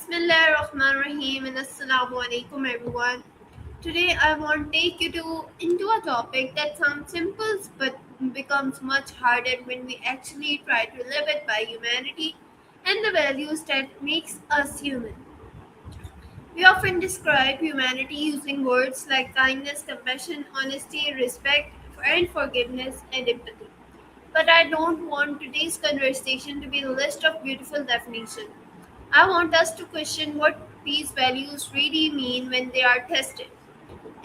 Bismillahirrahmanirrahim and Assalamu alaikum everyone. Today I want to take you into a topic that sounds simple but becomes much harder when we actually try to live it by humanity and the values that makes us human. We often describe humanity using words like kindness, compassion, honesty, respect, and forgiveness and empathy. But I don't want today's conversation to be a list of beautiful definitions. I want us to question what these values really mean when they are tested.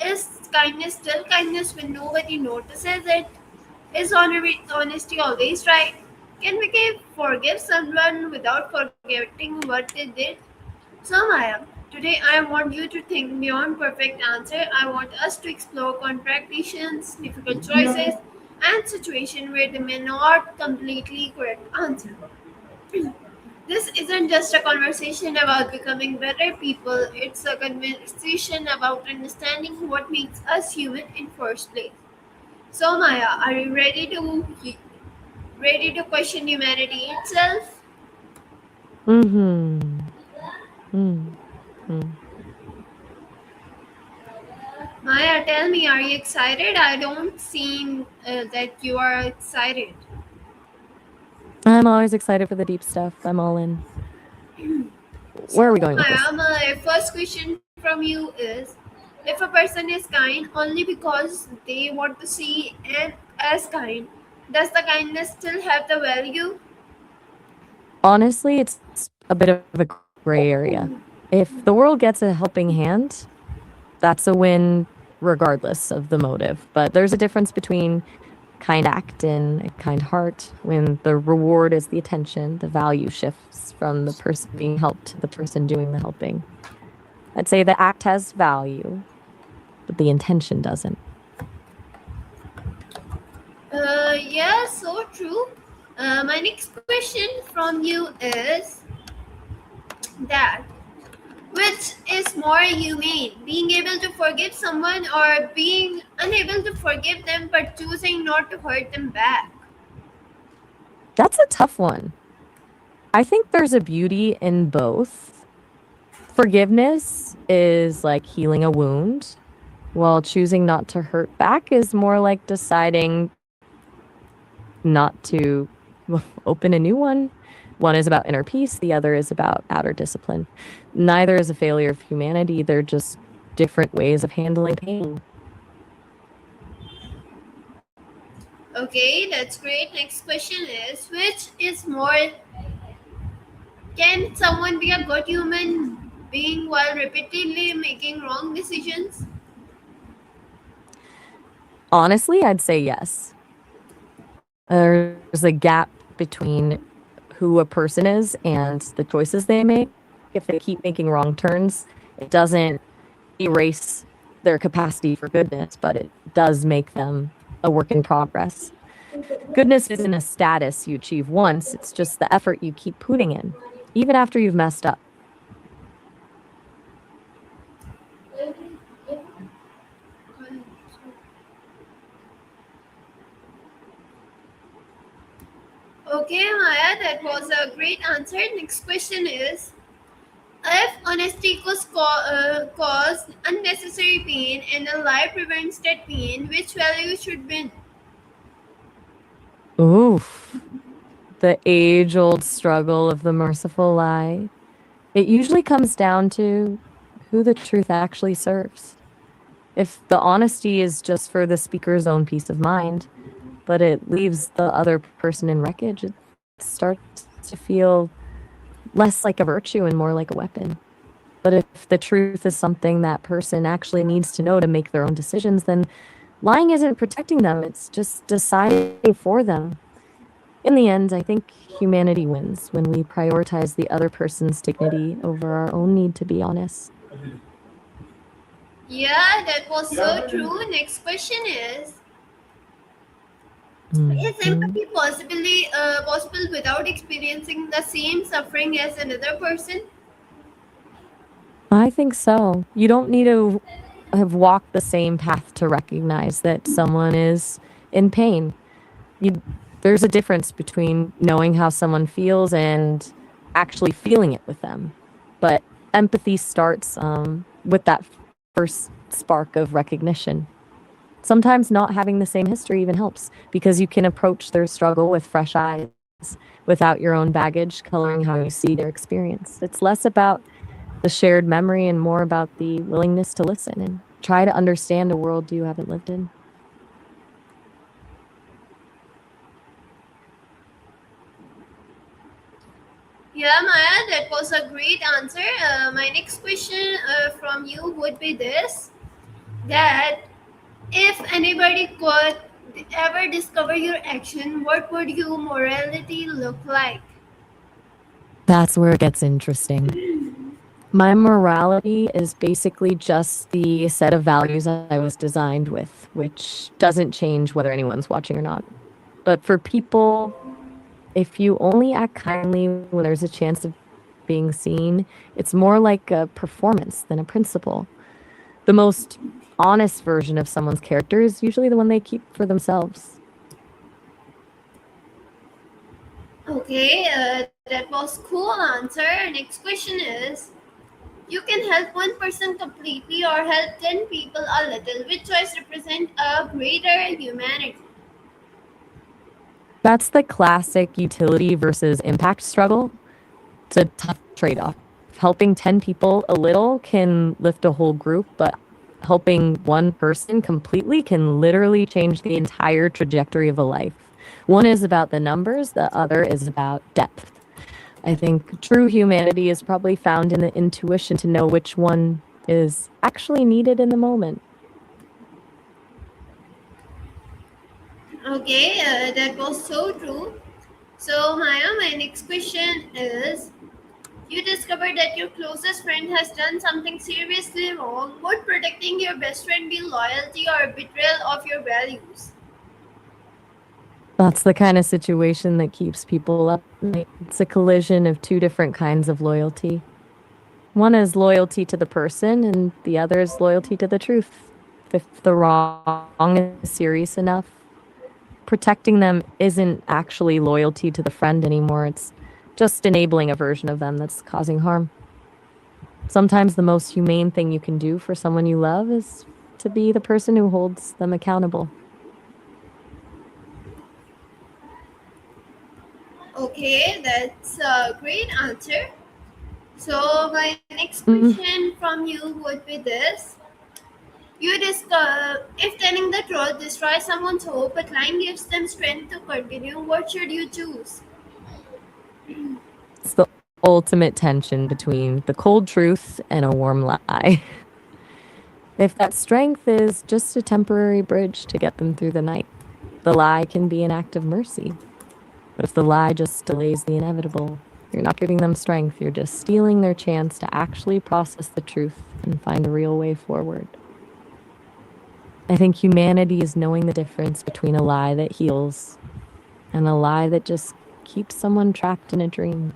Is kindness still kindness when nobody notices it? Is honesty always right? Can we forgive someone without forgetting what they did? So, Maya, today I want you to think beyond perfect answer. I want us to explore contradictions, difficult choices, and situations where there may not completely correct answer. This isn't just a conversation about becoming better people, it's a conversation about understanding what makes us human in first place. So Maya, are you ready to question humanity itself? Mhm. Mm. Mm. Maya, tell me, are you excited? I don't seem that you are excited. I'm always excited for the deep stuff. I'm all in. So Where are we going with Maya, this? my first question from you is, if a person is kind only because they want to see and as kind, does the kindness still have the value? Honestly, it's a bit of a gray area. If the world gets a helping hand, that's a win regardless of the motive. But there's a difference between kind act and a kind heart. When the reward is the attention, the value shifts from the person being helped to the person doing the helping. I'd say the act has value, but the intention doesn't. Yeah, so true. My next question from you is that which is more humane, being able to forgive someone or being unable to forgive them but choosing not to hurt them back? That's a tough one. I think there's a beauty in both. Forgiveness is like healing a wound, while choosing not to hurt back is more like deciding not to open a new one. One is about inner peace, the other is about outer discipline. Neither is a failure of humanity, they're just different ways of handling pain. Okay, that's great. Next question is, which is more, can someone be a good human being while repeatedly making wrong decisions? Honestly, I'd say yes. There's a gap between who a person is and the choices they make. If they keep making wrong turns, it doesn't erase their capacity for goodness, but it does make them a work in progress. Goodness isn't a status you achieve once, it's just the effort you keep putting in, even after you've messed up. Okay, Maya, that was a great answer. Next question is, if honesty cause unnecessary pain and a lie prevents that pain, which value should win? Oof. The age old struggle of the merciful lie. It usually comes down to who the truth actually serves. If the honesty is just for the speaker's own peace of mind, but it leaves the other person in wreckage, it starts to feel less like a virtue and more like a weapon. But if the truth is something that person actually needs to know to make their own decisions, then lying isn't protecting them, it's just deciding for them. In the end, I think humanity wins when we prioritize the other person's dignity over our own need to be honest. Yeah, that was so true. Next question is Mhm. empathy possible without experiencing the same suffering as another person? I think so. You don't need to have walked the same path to recognize that someone is in pain. You, there's a difference between knowing how someone feels and actually feeling it with them. But Empathy starts with that first spark of recognition. Sometimes not having the same history even helps because you can approach their struggle with fresh eyes without your own baggage coloring how you see their experience. It's less about the shared memory and more about the willingness to listen and try to understand a world you haven't lived in. Yeah, Maya, that was a great answer. My next question from you would be this: that if anybody could ever discover your action, what would your morality look like? That's where it gets interesting. My morality is basically just the set of values I was designed with, which doesn't change whether anyone's watching or not. But for people, if you only act kindly when there's a chance of being seen, it's more like a performance than a principle. The most honest version of someone's character is usually the one they keep for themselves. Okay, that was cool answer. Next question is: you can help one person completely or help 10 people a little. Which choice represent a greater humanity? That's the classic utility versus impact struggle. It's a tough trade off. Helping 10 people a little can lift a whole group, but helping one person completely can literally change the entire trajectory of a life. One is about the numbers, the other is about depth. I think true humanity is probably found in the intuition to know which one is actually needed in the moment. Okay, that was so true. So, Maya, my next question is: you discovered that your closest friend has done something seriously wrong. Would protecting your best friend be loyalty or betrayal of your values? That's the kind of situation that keeps people up at night. It's a collision of two different kinds of loyalty. One is loyalty to the person, and the other is loyalty to the truth. If the wrong is serious enough, protecting them isn't actually loyalty to the friend anymore. It's just enabling a version of them that's causing harm. Sometimes the most humane thing you can do for someone you love is to be the person who holds them accountable. Okay, that's a great answer. So, my next Mm, question from you would be this: you discover if telling the truth destroys someone's hope, but lying gives them strength to continue. What should you choose? it's the ultimate tension between the cold truth and a warm lie. If that strength is just a temporary bridge to get them through the night, the lie can be an act of mercy. But if the lie just delays the inevitable, you're not giving them strength, you're just stealing their chance to actually process the truth and find a real way forward. I think humanity is knowing the difference between a lie that heals and a lie that just keeps someone trapped in a dream.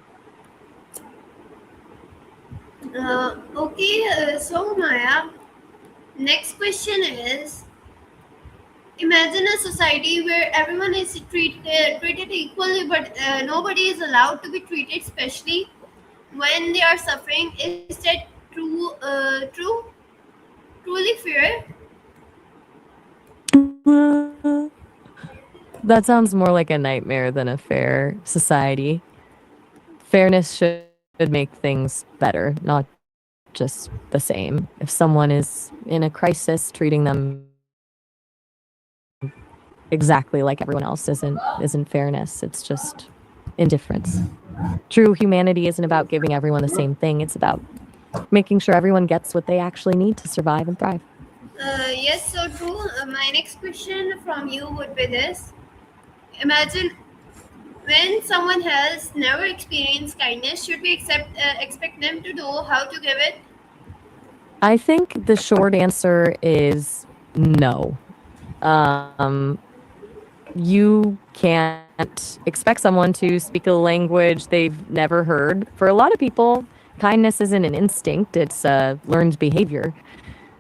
Okay, so Maya, next question is: imagine a society where everyone is treated equally, but nobody is allowed to be treated specially when they are suffering. Is that truly fair? That sounds more like a nightmare than a fair society. Fairness should make things better, not just the same. If someone is in a crisis, treating them exactly like everyone else isn't fairness. It's just indifference. True humanity isn't about giving everyone the same thing. It's about making sure everyone gets what they actually need to survive and thrive. Yes, so true. My next question from you would be this: imagine when someone has never experienced kindness, should we expect them to know how to give it? I think the short answer is no. Um, you can't expect someone to speak a language they've never heard. For a lot of people, kindness isn't an instinct, it's a learned behavior.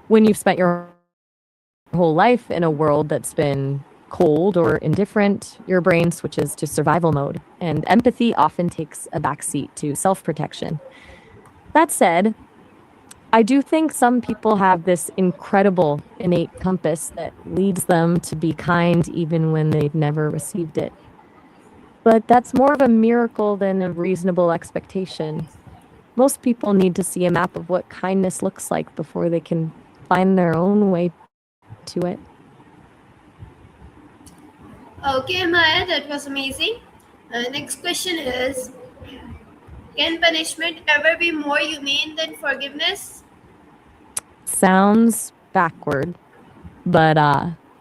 When you've spent your whole life in a world that's been cold or indifferent, your brain switches to survival mode, and empathy often takes a backseat to self protection. That said, I do think some people have this incredible innate compass that leads them to be kind even when they've never received it. But that's more of a miracle than a reasonable expectation. Most people need to see a map of what kindness looks like before they can find their own way to it. Okay, Maya, that was amazing. Next question is, can punishment ever be more humane than forgiveness? Sounds backward, but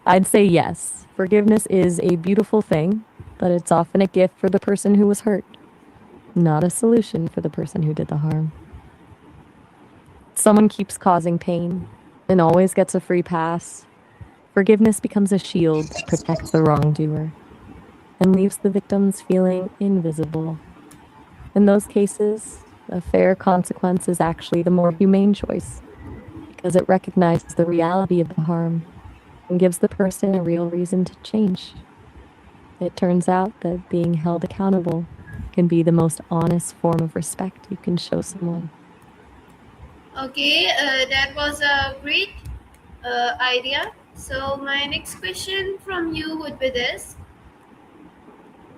I'd say yes. Forgiveness is a beautiful thing, but it's often a gift for the person who was hurt, not a solution for the person who did the harm. Someone keeps causing pain and always gets a free pass. Forgiveness becomes a shield to protect the wrongdoer and leaves the victims feeling invisible. In those cases, a fair consequence is actually the more humane choice because it recognizes the reality of the harm and gives the person a real reason to change. It turns out that being held accountable can be the most honest form of respect you can show someone. Okay, that was a great idea. So my next question from you would be this: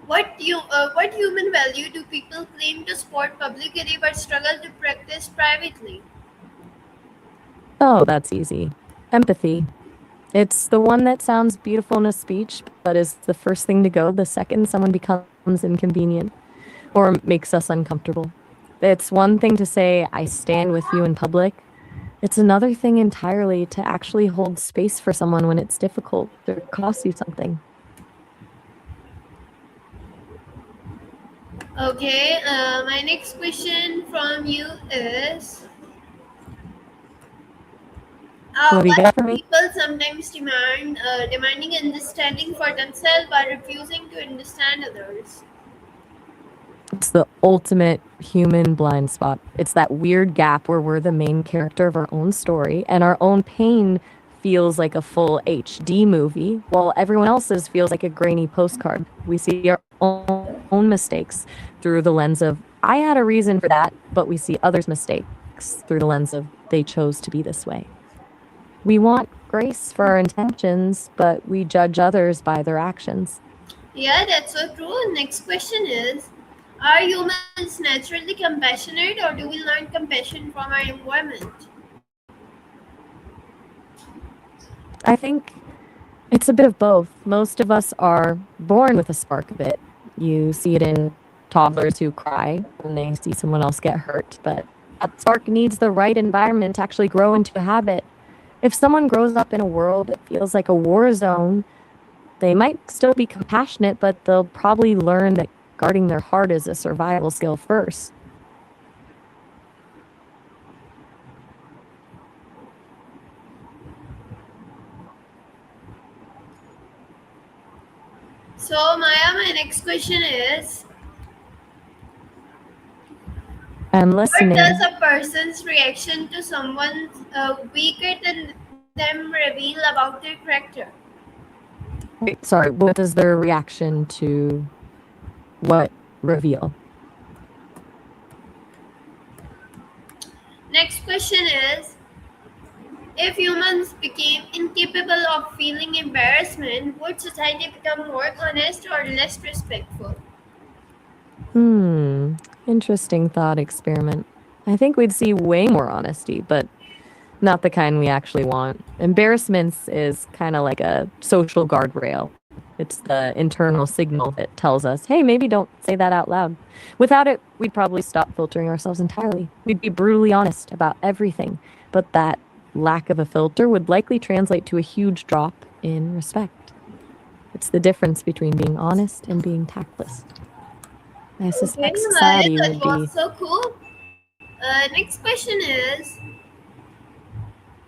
what human value do people claim to sport publicly but struggle to practice privately? Oh, that's easy. Empathy. It's the one that sounds beautiful in a speech, but is the first thing to go the second someone becomes inconvenient or makes us uncomfortable. It's one thing to say, I stand with you in public. It's another thing entirely to actually hold space for someone when it's difficult or costs you something. Okay, my next question from you is, What do you why got for do me? people sometimes demanding understanding for themselves but refusing to understand others? It's the ultimate human blind spot. It's that weird gap where we're the main character of our own story and our own pain feels like a full HD movie, while everyone else's feels like a grainy postcard. We see our own mistakes through the lens of, I had a reason for that, but we see others' mistakes through the lens of, they chose to be this way. We want grace for our intentions, but we judge others by their actions. Yeah, that's so true. Next question is, are humans naturally compassionate or do we learn compassion from our environment? I think it's a bit of both. Most of us are born with a spark of it. You see it in toddlers who cry when they see someone else get hurt, but that spark needs the right environment to actually grow into a habit. If someone grows up in a world that feels like a war zone, they might still be compassionate, but they'll probably learn that guarding their heart is a survival skill first. So, Maya, my next question is, I'm what does listening. a person's reaction to someone weaker than them reveal about their character? Wait, sorry, what does their reaction to what reveal? Next question is, if humans became incapable of feeling embarrassment, would society become more honest or less respectful? Hmm, interesting thought experiment. I think we'd see way more honesty, but not the kind we actually want. Embarrassments is kind of like a social guardrail. It's the internal signal that tells us, hey, maybe don't say that out loud. Without it, we'd probably stop filtering ourselves entirely. We'd be brutally honest about everything, but that lack of a filter would likely translate to a huge drop in respect. It's the difference between being honest and being tactless. I Okay, suspect Maya, society that would was be. so cool. Next question is,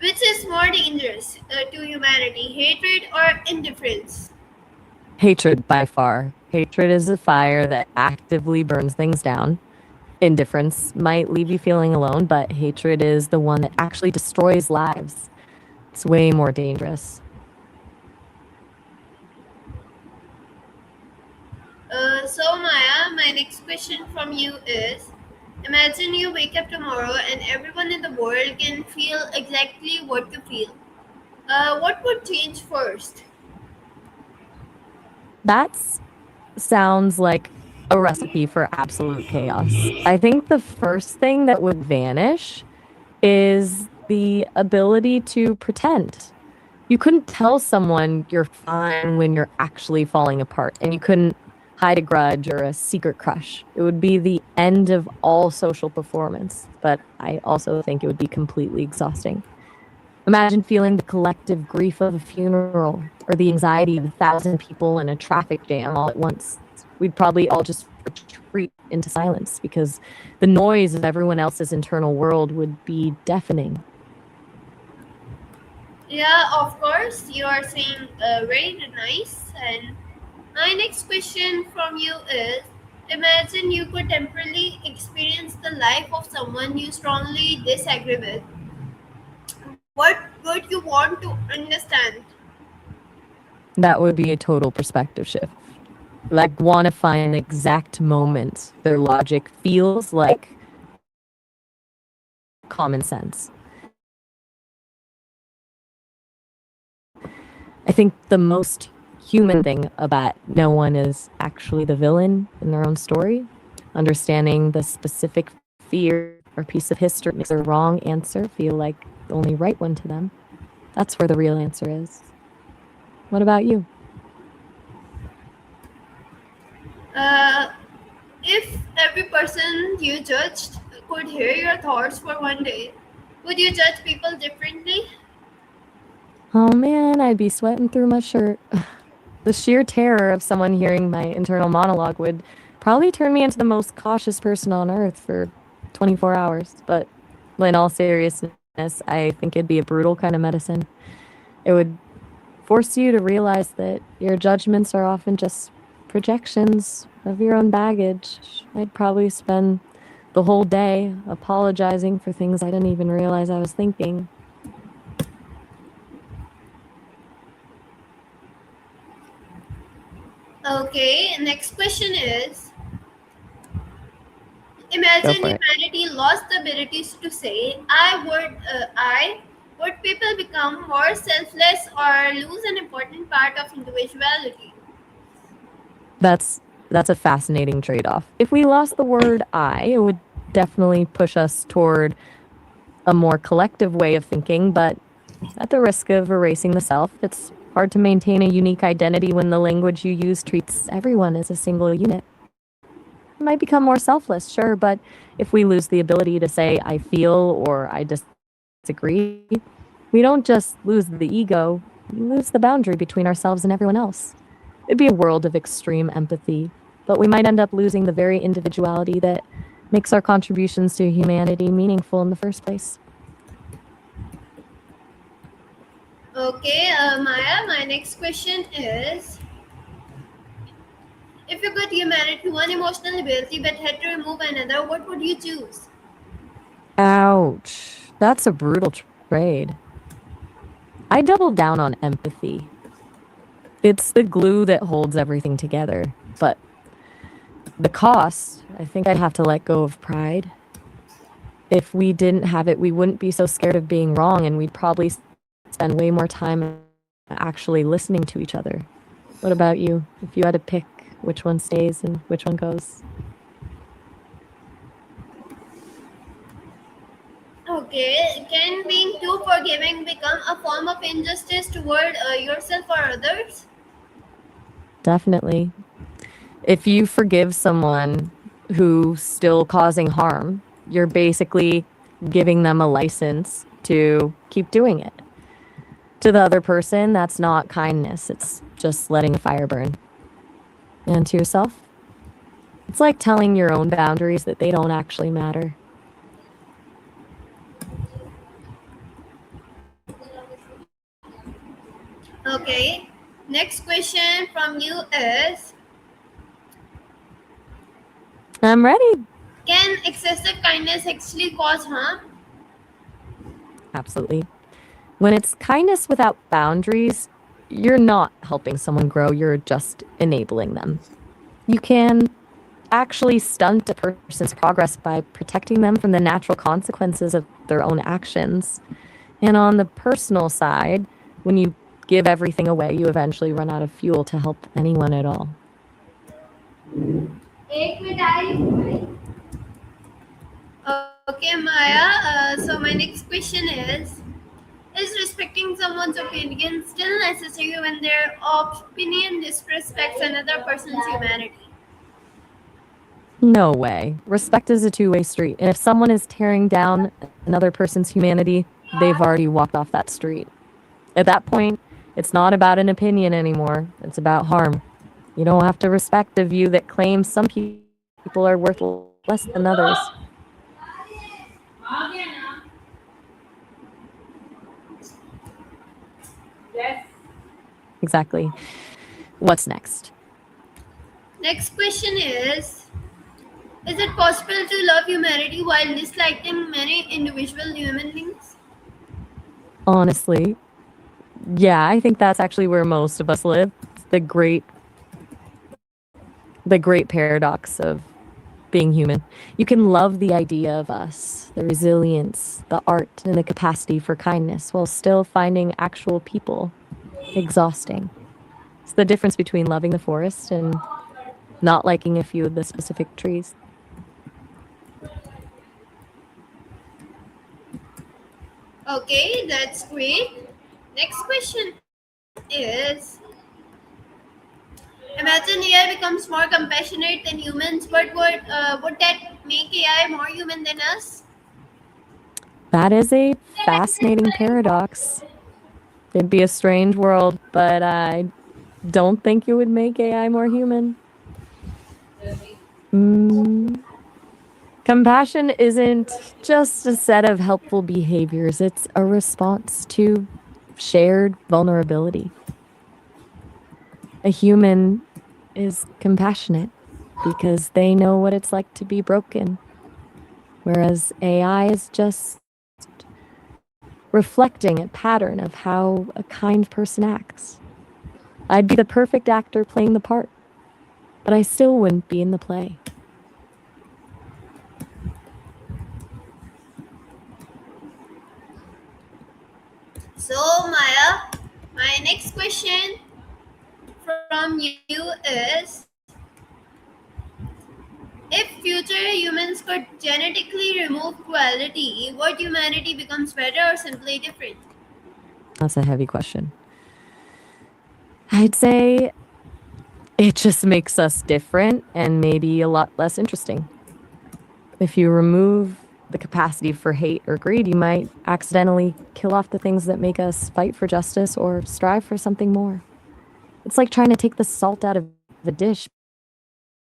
which is more dangerous to humanity, hatred or indifference? Hatred by far. Hatred is a fire that actively burns things down. Indifference might leave you feeling alone, but hatred is the one that actually destroys lives. It's way more dangerous. So, Maya, my next question from you is, Imagine you wake up tomorrow and everyone in the world can feel exactly what you feel. What would change first? That sounds like a recipe for absolute chaos. I think the first thing that would vanish is the ability to pretend. You couldn't tell someone you're fine when you're actually falling apart, and you couldn't hide a grudge or a secret crush. It would be the end of all social performance, but I also think it would be completely exhausting. Imagine feeling the collective grief of a funeral or the anxiety of 1,000 people in a traffic jam all at once. We'd probably all just retreat into silence because the noise of everyone else's internal world would be deafening. Yeah, of course, you are saying very nice. And my next question from you is, imagine you could temporarily experience the life of someone you strongly disagree with. What would you want to understand? That would be a total perspective shift. Like, want to find the exact moment their logic feels like common sense. I think the most human thing about no one is actually the villain in their own story. Understanding the specific fear or piece of history makes a wrong answer feel like the only right one to them. That's where the real answer is. What about you? Uh, if every person you judged could hear your thoughts for one day, would you judge people differently? Oh man, I'd be sweating through my shirt. The sheer terror of someone hearing my internal monologue would probably turn me into the most cautious person on earth for 24 hours. But in all seriousness, I think it'd be a brutal kind of medicine. It would force you to realize that your judgments are often just projections of your own baggage. I'd probably spend the whole day apologizing for things I didn't even realize I was thinking. Okay, next question is, Go imagine for it. humanity lost the abilities to say, I. Would people become more selfless or lose an important part of individuality? That's that's a fascinating trade-off. If we lost the word I, it would definitely push us toward a more collective way of thinking, but at the risk of erasing the self, it's hard to maintain a unique identity when the language you use treats everyone as a single unit. It might become more selfless, sure, but if we lose the ability to say I feel or I disagree, we don't just lose the ego, we lose the boundary between ourselves and everyone else. It'd be a world of extreme empathy, but we might end up losing the very individuality that makes our contributions to humanity meaningful in the first place. Okay, Maya, my next question is, if you could humanity one emotional ability but had to remove another, what would you choose? Ouch. That's a brutal trade. I doubled down on empathy. It's the glue that holds everything together. But the cost, I think I'd have to let go of pride. If we didn't have it, we wouldn't be so scared of being wrong, and we'd probably spend way more time actually listening to each other. What about you? If you had to pick which one stays and which one goes? Okay, can being too forgiving become a form of injustice toward yourself or others? Definitely. If you forgive someone who's still causing harm, you're basically giving them a license to keep doing it. To the other person, that's not kindness, it's just letting a fire burn. And to yourself, it's like telling your own boundaries that they don't actually matter. Okay, next question from you is, I'm ready. can excessive kindness actually cause harm? Absolutely. When it's kindness without boundaries, you're not helping someone grow, you're just enabling them. You can actually stunt a person's progress by protecting them from the natural consequences of their own actions. And on the personal side, when you give everything away, you eventually run out of fuel to help anyone at all. Okay, Maya. So my next question is respecting someone's opinion still necessary when their opinion disrespects another person's humanity? No way. Respect is a two-way street. And if someone is tearing down another person's humanity, they've already walked off that street. At that point, it's not about an opinion anymore. It's about harm. You don't have to respect a view that claims some people are worth less than others. Exactly. What's next? Next question is it possible to love humanity while disliking many individual human beings? Honestly, yeah, I think that's actually where most of us live. It's the great paradox of being human. You can love the idea of us, the resilience, the art, and the capacity for kindness while still finding actual people exhausting. It's the difference between loving the forest and not liking a few of the specific trees. Okay, that's great. Next question is imagine AI becomes more compassionate than humans, but would that make AI more human than us? That is a fascinating paradox. It'd be a strange world, but I don't think it would make AI more human. Mm, Compassion isn't just a set of helpful behaviors, it's a response to shared vulnerability. A human is compassionate because they know what it's like to be broken, whereas AI is just reflecting a pattern of how a kind person acts. I'd be the perfect actor playing the part, but I still wouldn't be in the play. So, Maya, my next question from you is if future humans could genetically remove cruelty, would humanity becomes better or simply different? That's a heavy question. I'd say it just makes us different and maybe a lot less interesting. If you remove the capacity for hate or greed, you might accidentally kill off the things that make us fight for justice or strive for something more. It's like trying to take the salt out of a dish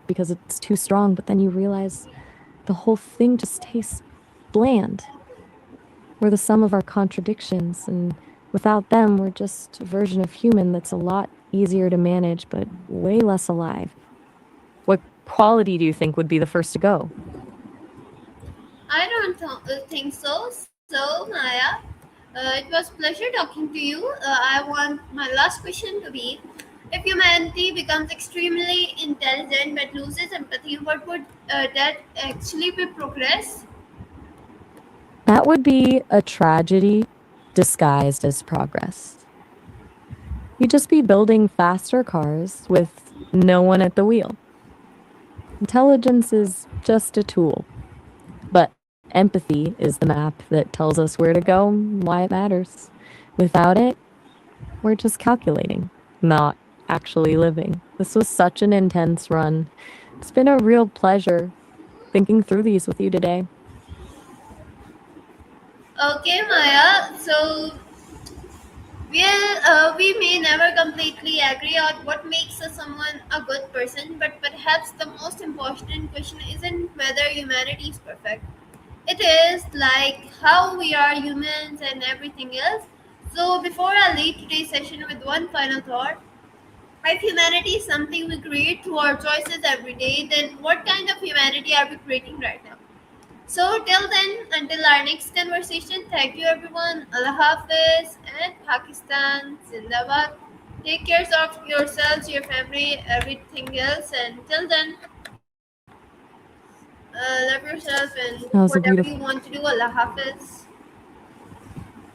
because it's too strong, but then you realize the whole thing just tastes bland. We're the sum of our contradictions, and without them, we're just a version of human that's a lot easier to manage, but way less alive. What quality do you think would be the first to go? I don't think so. So, Maya, it was pleasure talking to you. I want my last question to be: if humanity becomes extremely intelligent but loses empathy, what would that actually be progress? That would be a tragedy disguised as progress. You'd just be building faster cars with no one at the wheel. Intelligence is just a tool, but empathy is the map that tells us where to go and why it matters. Without it, we're just calculating, not actually living. This was such an intense run. It's been a real pleasure thinking through these with you today. Okay, Maya. So, we may never completely agree on what makes someone a good person, but perhaps the most important question isn't whether humanity is perfect. It is like how we are humans and everything else. So, before I leave today's session with one final thought, if humanity is something we create through our choices every day, then what kind of humanity are we creating right now? So, till then, until our next conversation, thank you everyone. Allah Hafiz and Pakistan, Zindabad. Take care of yourselves, your family, everything else, and till then, Love yourself and That do was a whatever beautiful. you want to do. Allah Hafiz.